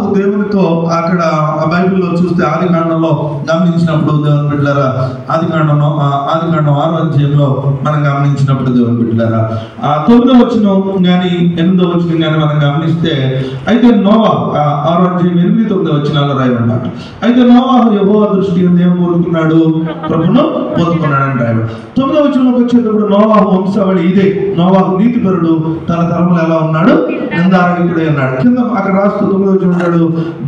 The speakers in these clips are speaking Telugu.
నోవాహు దేవునితో అక్కడ బైబిల్లో చూస్తే ఆదికాండంలో గమనించినప్పుడు దేవుని బిడ్డలారా, ఆదికాండం 6వ అధ్యాయంలో మనం గమనించినప్పుడు దేవుని బిడ్డలారా 9వ వచనం కానీ 8వ వచనం కానీ మనం గమనిస్తే, అయితే నోవాహు 6వ అధ్యాయం 8, 9 వచనాల్లో రాయబడ్డాడు. అయితే నోవాహు యెహోవా దృష్టి ఏం కోరుకున్నాడు, ప్రభువును పొందుకున్నాడని రాయబడి. 9వ వచనంలోకి వచ్చేటప్పుడు నోవాహు వంశావళి ఇదే. నోవాహు నీతిపరుడు, తన తరములు ఎలా ఉన్నాడు, నిందారహితుడే అన్నాడు. కింద అక్కడ రాస్తూ 9వ వచనం ఉంటాడు,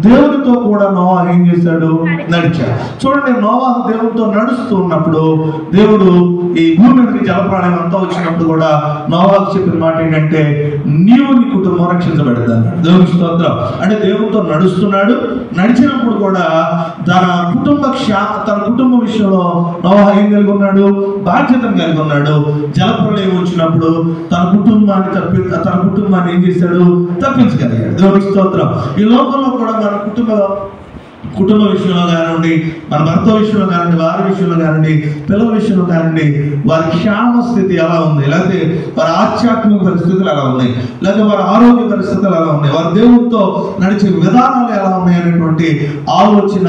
దేవునితో కూడా నోవాహు ఏం చేశాడు, నడిచాడు. చూడండి, నోవాహు దేవునితో నడుస్తూ ఉన్నప్పుడు దేవుడు ఈ భూమి మీదకి జలప్రాణం అంతా వచ్చినప్పుడు కూడా నోవాహు చెప్పిన మాట ఏంటంటే, నీవు నీ కుటుంబం రక్షించబడతాను. దేవుని స్తోత్రం. అంటే దేవునితో నడుస్తున్నాడు, నడిచినప్పుడు కూడా తన కుటుంబ విషయంలో నోవాహు ఏం కలిగి ఉన్నాడు, బాధ్యతను కలిగి ఉన్నాడు. జలప్రళయం వచ్చినప్పుడు తన కుటుంబాన్ని ఏం చేశాడు, తప్పించగలిగాడు. దేవుని స్తోత్రం. ఈ లోకంలో కూడా మన కుటుంబ విషయంలో కానివ్వండి, మన భర్త విషయంలో కానివ్వండి, వారి విషయంలో కానివ్వండి, పిల్లల విషయంలో కానివ్వండి, వారి క్షేమ స్థితి ఎలా ఉంది, లేకపోతే వారి ఆధ్యాత్మిక పరిస్థితులు ఎలా ఉన్నాయి, లేకపోతే వారి ఆరోగ్య పరిస్థితులు ఎలా ఉన్నాయి, వారి దేవునితో నడిచే విధానాలు ఎలా ఉన్నాయి అనేటువంటి ఆలోచన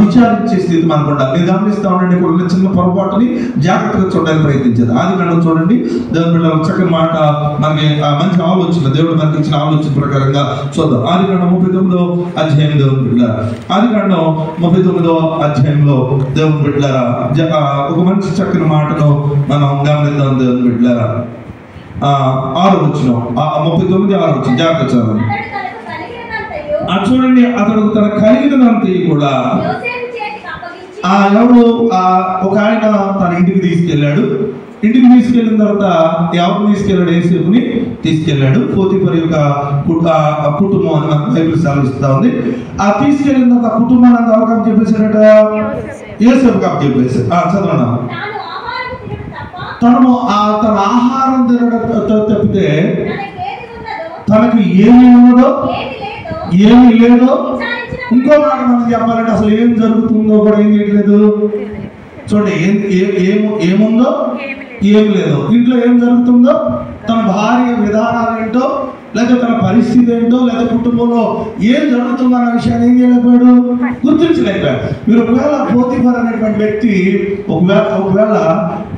విచారించే స్థితి మనకు ఉండాలి. నేను గమనిస్తా ఉండండి, ఇక్కడ ఉన్న చిన్న పొరపాటుని జాగ్రత్తగా చూడడానికి ప్రయత్నించేది. ఆదికాండం చూడండి, దేవుని బిడ్డల చక్కని మాట, మనకి మంచి ఆలోచన, దేవుడు మనకి ఇచ్చిన ఆలోచన ప్రకారంగా చూద్దాం. ఆదికాండం 39వ అధ్యాయం దేవుని బిడ్డలారా, ఆదికాండం 39వ అధ్యాయంలో దేవుని బిడ్డలారా ఒక మంచి చక్కని మాటను మనం గమనిద్దాం. దేవుని బిడ్డలారా 6వ వచనం, 39, 6వ వచనం జాగ్రత్త చదవండి. చూడండి, అతడు తన కలిగినంత కూడా ఎవరు ఒక ఆయన తన ఇంటికి తీసుకెళ్ళాడు. ఇంటికి తీసుకెళ్ళిన తర్వాత ఎవరు తీసుకెళ్ళాడు, యోసేపుని తీసుకెళ్ళాడు. పోతీఫరు యొక్క కుటుంబం అని మనకు బైబిల్ సెలవిస్తా ఉంది. ఆ తీసుకెళ్ళిన తర్వాత కుటుంబాన్ని అంత ఎవరికి చెప్పేశాడట, యోసేపుకి అప్పు చెప్పేశాడు. చదవనా, తన ఆహారం తినడం తప్పితే తనకి ఏమి ఉన్నదో ఏమి లేదో, ఇంకో మాట మనం చెప్పాలంటే అసలు ఏం జరుగుతుందో కూడా ఏం చేయట్లేదు. చూడండి, ఏముందో ఏం లేదు, ఇంట్లో ఏం జరుగుతుందో, తన భార్య విధానాలు ఏంటో, లేదా తన పరిస్థితి ఏంటో, లేదా కుటుంబంలో ఏం జరుగుతుందో అన్న విషయాన్ని ఏం చేయలేకపోయాడు, గుర్తించలేకపోయాడు. మీరు ఒకవేళ పోతీఫర్ అనేటువంటి వ్యక్తి ఒకవేళ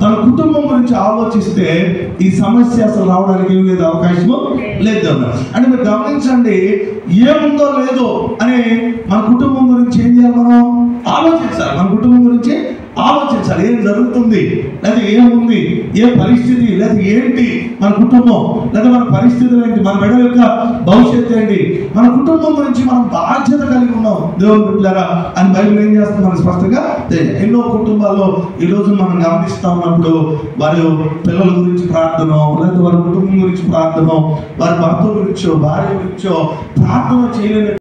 తన కుటుంబం గురించి ఆలోచిస్తే ఈ సమస్య అసలు రావడానికి ఏం లేదు, అవకాశము లేదు. అంటే మీరు గమనించండి, ఏముందో లేదో అని మన కుటుంబం గురించి ఏం చేయాలి, మనం ఆలోచించాలి. మన కుటుంబం గురించి ఆలోచించాలి, ఏం జరుగుతుంది, లేదా ఏముంది, ఏ పరిస్థితి, లేదా ఏంటి మన కుటుంబం, లేదా మన పరిస్థితులు ఏంటి, మన బిడ్డల యొక్క భవిష్యత్తు ఏంటి, మన కుటుంబం గురించి మనం బాధ్యత కలిగి ఉన్నాం దేవుని బిడ్డలారా అని బైబిల్ ఏం చేస్తుంది మనకు స్పష్టంగా తెలియదు. ఎన్నో కుటుంబాల్లో ఈ రోజు మనం గమనిస్తా ఉన్నప్పుడు వారి పిల్లల గురించి ప్రార్థన, లేదా వారి కుటుంబం గురించి ప్రార్థన, వారి భర్త గురించో భార్య గురించో ప్రార్థన చేయలేని